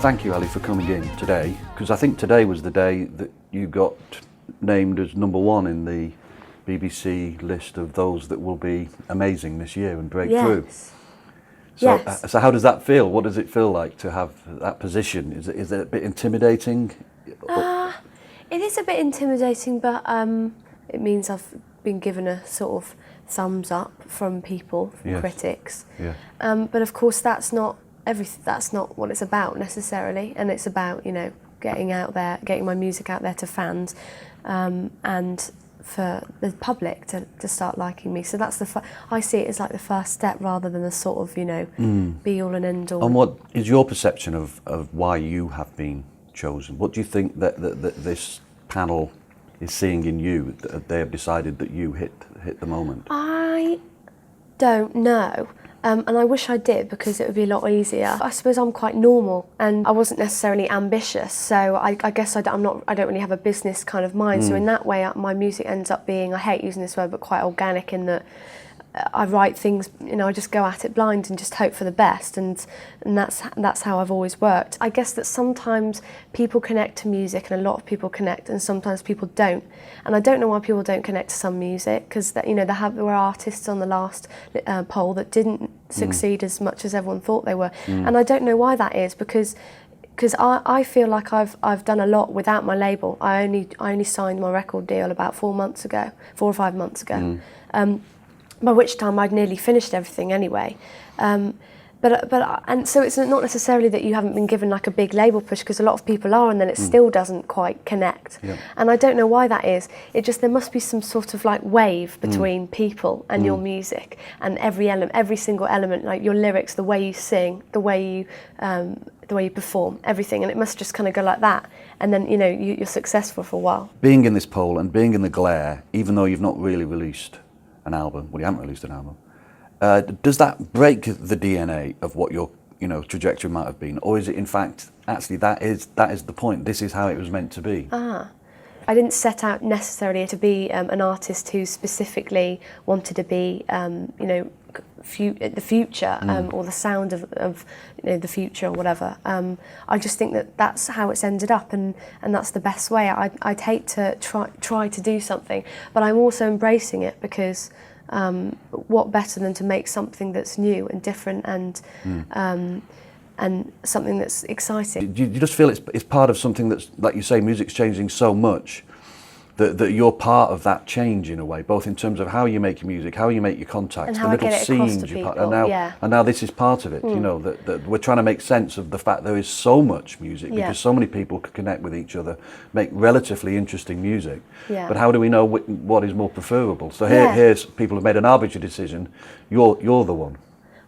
thank you, Ellie, for coming in today, because I think today was the day that you got named as #1 in the BBC list of those that will be amazing this year and break through. So how does that feel? What does it feel like to have that position? Is it a bit intimidating? It is a bit intimidating, but it means I've been given a sort of thumbs up from people, from critics. Yeah. But of course, that's not everything. That's not what it's about necessarily, and it's about getting out there, getting my music out there to fans, and for the public to start liking me. So that's I see it as like the first step rather than the sort of be all and end all. And what is your perception of why you have been chosen? What do you think that this panel is seeing in you that they have decided that you hit the moment? I don't know. And I wish I did, because it would be a lot easier. I suppose I'm quite normal and I wasn't necessarily ambitious, so I guess I don't really have a business kind of mind. So in that way, my music ends up being, I hate using this word, but quite organic, in that I write things, I just go at it blind and just hope for the best, and that's how I've always worked. I guess that sometimes people connect to music, and a lot of people connect, and sometimes people don't. And I don't know why people don't connect to some music, because there were artists on the last poll that didn't succeed as much as everyone thought they were, and I don't know why that is, because I feel like I've done a lot without my label. I only signed my record deal about 4 or 5 months ago. By which time I'd nearly finished everything anyway. And so it's not necessarily that you haven't been given like a big label push, because a lot of people are, and then it still doesn't quite connect. Yeah. And I don't know why that is. It there must be some sort of like wave between people and your music, and every single element, like your lyrics, the way you sing, the way you perform, everything, and it must just kind of go like that, and then you're successful for a while. Being in this poll and being in the glare, even though you've not really released an album, you haven't released an album, does that break the DNA of what your trajectory might have been, or is it in fact actually that is the point? This is how it was meant to be. I didn't set out necessarily to be an artist who specifically wanted to be the future or the sound of the future or whatever. I just think that that's how it's ended up, and that's the best way. I'd hate to try to do something, but I'm also embracing it, because what better than to make something that's new and different and something that's exciting. Do you just feel it's part of something that's, like you say, music's changing so much that you're part of that change in a way, both in terms of how you make your music, how you make your contacts, and how the little scenes you're part of, and now this is part of it. That we're trying to make sense of the fact there is so much music, because so many people can connect with each other, make relatively interesting music. But how do we know what is more preferable? So here's people have made an arbitrary decision. You're the one.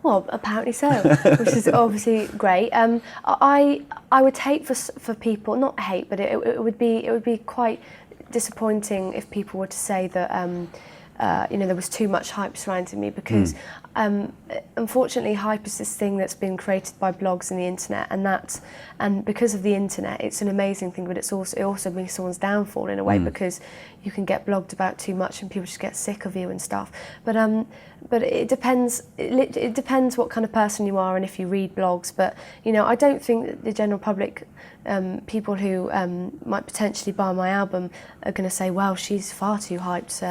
Well, apparently so, which is obviously great. I would hate for people, not hate, but it would be quite disappointing if people were to say that there was too much hype surrounding me, because unfortunately hype is this thing that's been created by blogs and the internet, and because of the internet it's an amazing thing, but it also means someone's downfall in a way, because you can get blogged about too much and people just get sick of you and stuff. But it depends. It depends what kind of person you are and if you read blogs. But I don't think that the general public, people who might potentially buy my album, are going to say, "Well, she's far too hyped." So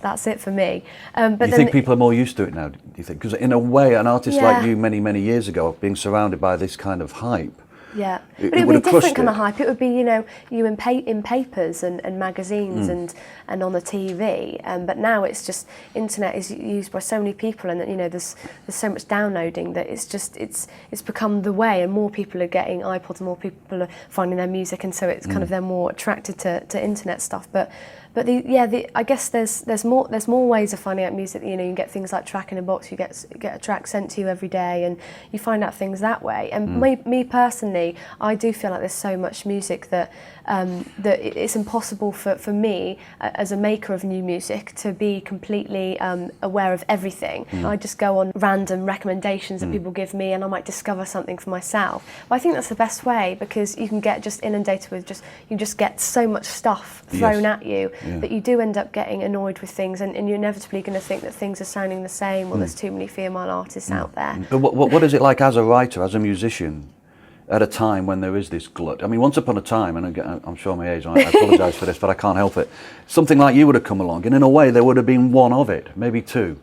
that's it for me. But do you think people are more used to it now? Do you think? Because in a way, an artist like you, many years ago, being surrounded by this kind of hype. Yeah, but it would be a different kind of hype. It would be, you in papers and magazines and on the TV. But now it's just, internet is used by so many people, and there's so much downloading that it's become the way, and more people are getting iPods, and more people are finding their music, and so it's kind of they're more attracted to internet stuff. But I guess there's more ways of finding out music. You can get things like Track in a Box. You get a track sent to you every day, and you find out things that way. And me personally, personally, I do feel like there's so much music that it's impossible for me as a maker of new music to be completely aware of everything. I just go on random recommendations that people give me, and I might discover something for myself. But I think that's the best way, because you can get just inundated with you just get so much stuff thrown at you that you do end up getting annoyed with things, and you're inevitably going to think that things are sounding the same, or there's too many female artists out there. But what is it like as a writer, as a musician, at a time when there is this glut? I mean, once upon a time, and again, I'm showing my age, and I apologise for this, but I can't help it, something like you would have come along, and in a way there would have been one of it, maybe two.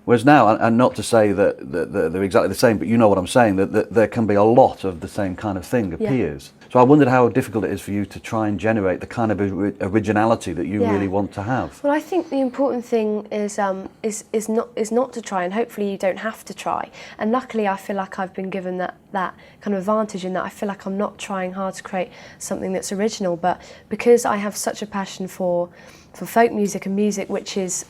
Whereas now, and not to say that they're exactly the same, but you know what I'm saying, that there can be a lot of the same kind of thing appears. So I wondered how difficult it is for you to try and generate the kind of originality that you really want to have. Well, I think the important thing is not to try, and hopefully you don't have to try. And luckily, I feel like I've been given that kind of advantage, in that I feel like I'm not trying hard to create something that's original, but because I have such a passion for folk music and music which is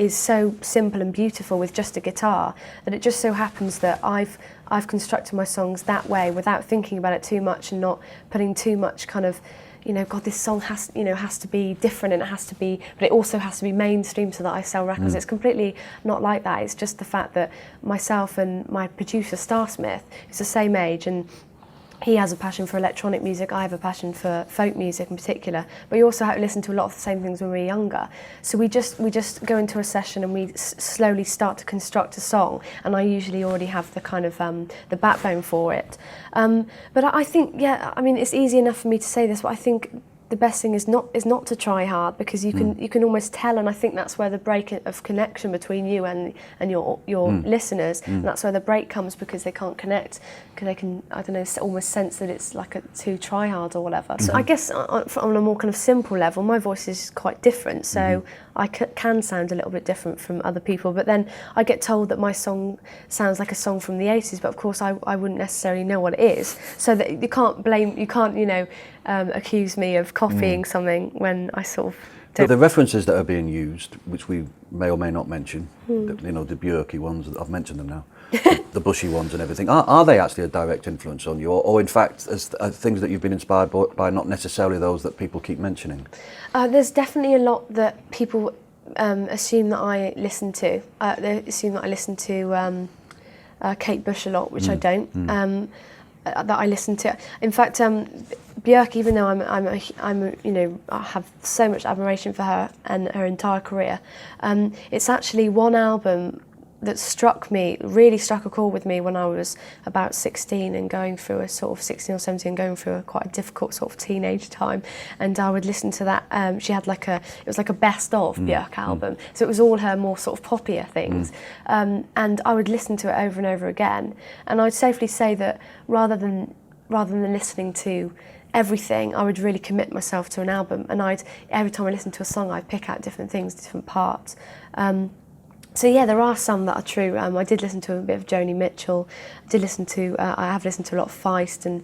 so simple and beautiful with just a guitar, that it just so happens that I've constructed my songs that way without thinking about it too much, and not putting too much kind of, God, this song has to be different, and it has to be, but it also has to be mainstream so that I sell records. It's completely not like that. It's just the fact that myself and my producer, Star Smith, is the same age, and he has a passion for electronic music, I have a passion for folk music in particular, but we also listen to a lot of the same things when we were younger. So we just go into a session and we slowly start to construct a song, and I usually already have the kind of the backbone for it. But I think, it's easy enough for me to say this, but I think the best thing is not to try hard, because you can almost tell, and I think that's where the break of connection between you and your listeners, and that's where the break comes, because they can't connect, because they can, I don't know, almost sense that it's like too try hard or whatever. So I guess on a more kind of simple level, my voice is quite different, so I can sound a little bit different from other people, but then I get told that my song sounds like a song from the 80s, but of course I wouldn't necessarily know what it is, so that you can't accuse me of copying something when I sort of don't. But the references that are being used, which we may or may not mention, the Björky ones, I've mentioned them now, the Bushy ones and everything, are they actually a direct influence on you, or in fact are things that you've been inspired by, not necessarily those that people keep mentioning? There's definitely a lot that people assume that I listen to. They assume that I listen to Kate Bush a lot, which I don't. That I listen to. In fact, Björk, even though I have so much admiration for her and her entire career, it's actually one album that really struck a chord with me when I was about 16 and going through a sort of 16 or 17, going through quite a difficult sort of teenage time, and I would listen to that. She had it was like a best of Björk album, so it was all her more sort of poppier things, and I would listen to it over and over again, and I'd safely say that rather than listening to everything, I would really commit myself to an album, and every time I listened to a song, I'd pick out different things, different parts. So yeah, there are some that are true. I did listen to a bit of Joni Mitchell. I have listened to a lot of Feist and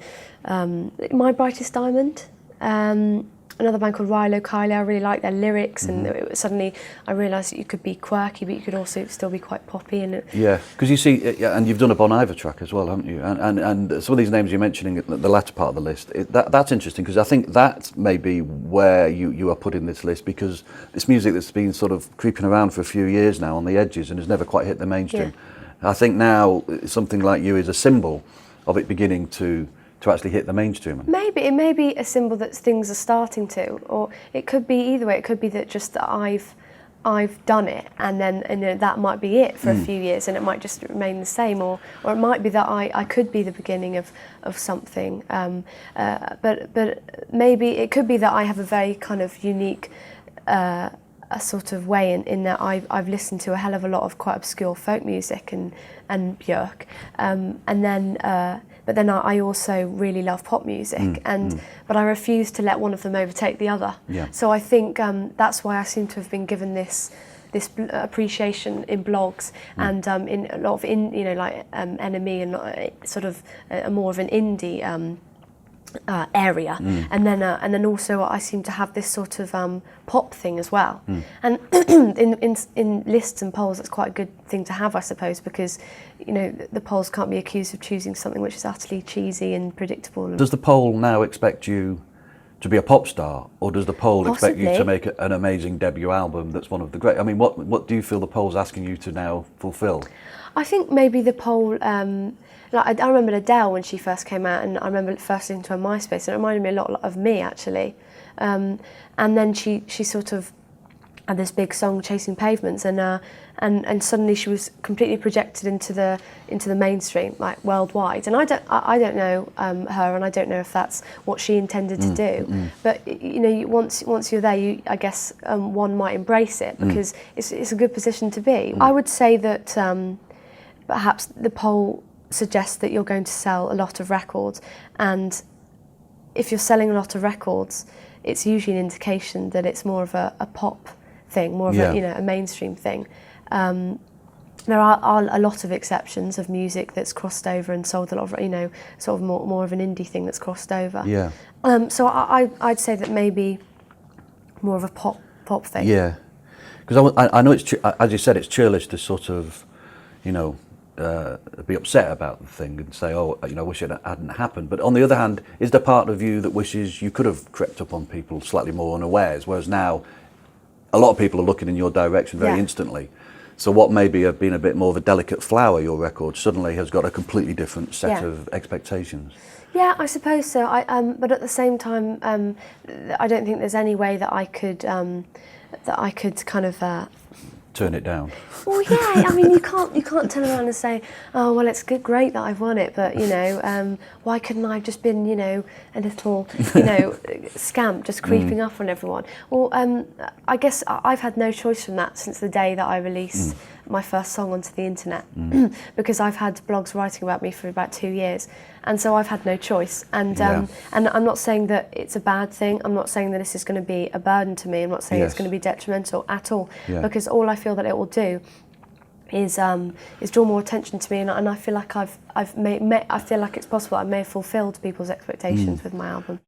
My Brightest Diamond. Another band called Rilo Kiley. I really like their lyrics, and suddenly I realised that you could be quirky, but you could also still be quite poppy. Yeah, because you see, and you've done a Bon Iver track as well, haven't you? And some of these names you're mentioning at the latter part of the list, that's interesting, because I think that may be where you are put in this list, because it's music that's been sort of creeping around for a few years now on the edges and has never quite hit the mainstream. Yeah. I think now something like you is a symbol of it beginning to actually hit the mainstream. Maybe it may be a symbol that things are starting to, or it could be either way. It could be that just that I've done it, and then that might be it for a few years, and it might just remain the same, or it might be that I could be the beginning of something. But maybe it could be that I have a very kind of unique a sort of way in that I've listened to a hell of a lot of quite obscure folk music and Björk, but then I also really love pop music, but I refuse to let one of them overtake the other. Yeah. So I think that's why I seem to have been given this appreciation in blogs and in a lot of Enemy and sort of more of an indie area, and then also I seem to have this sort of pop thing as well. And in lists and polls, that's quite a good thing to have, I suppose, because the polls can't be accused of choosing something which is utterly cheesy and predictable. Does the poll now expect you to be a pop star, or does the poll expect you to make an amazing debut album that's one of the great? I mean, what do you feel the poll's asking you to now fulfil? I think maybe the poll. I remember Adele when she first came out, and I remember first listening to her MySpace, and it reminded me a lot of me, actually. And then she sort of had this big song, Chasing Pavements, and suddenly she was completely projected into the mainstream, like worldwide. And I don't know her, and I don't know if that's what she intended to do. But once you're there, I guess one might embrace it, because it's a good position to be. I would say that perhaps the poll suggests that you're going to sell a lot of records, and if you're selling a lot of records, it's usually an indication that it's more of a pop thing, more of a mainstream thing. There are a lot of exceptions of music that's crossed over and sold a lot of, sort of more of an indie thing that's crossed over. Yeah. So I'd say that maybe more of a pop thing. Yeah, because I know it's, as you said, it's churlish to sort of, be upset about the thing and say, oh, I wish it hadn't happened. But on the other hand, is there part of you that wishes you could have crept up on people slightly more unawares, whereas now a lot of people are looking in your direction very instantly? So what maybe have been a bit more of a delicate flower, your record, suddenly has got a completely different set of expectations. Yeah, I suppose so. But at the same time, I don't think there's any way that I could kind of turn it down. Well, yeah. I mean, you can't turn around and say, oh, well, it's great that I've won it, but why couldn't I have just been, a little, scamp just creeping up on everyone? Well, I guess I've had no choice from that since the day that I released my first song onto the internet, because I've had blogs writing about me for about 2 years, and so I've had no choice. And and I'm not saying that it's a bad thing. I'm not saying that this is going to be a burden to me. I'm not saying it's going to be detrimental at all, because all I feel that it will do is draw more attention to me, and I feel like I feel like it's possible I may have fulfilled people's expectations with my album.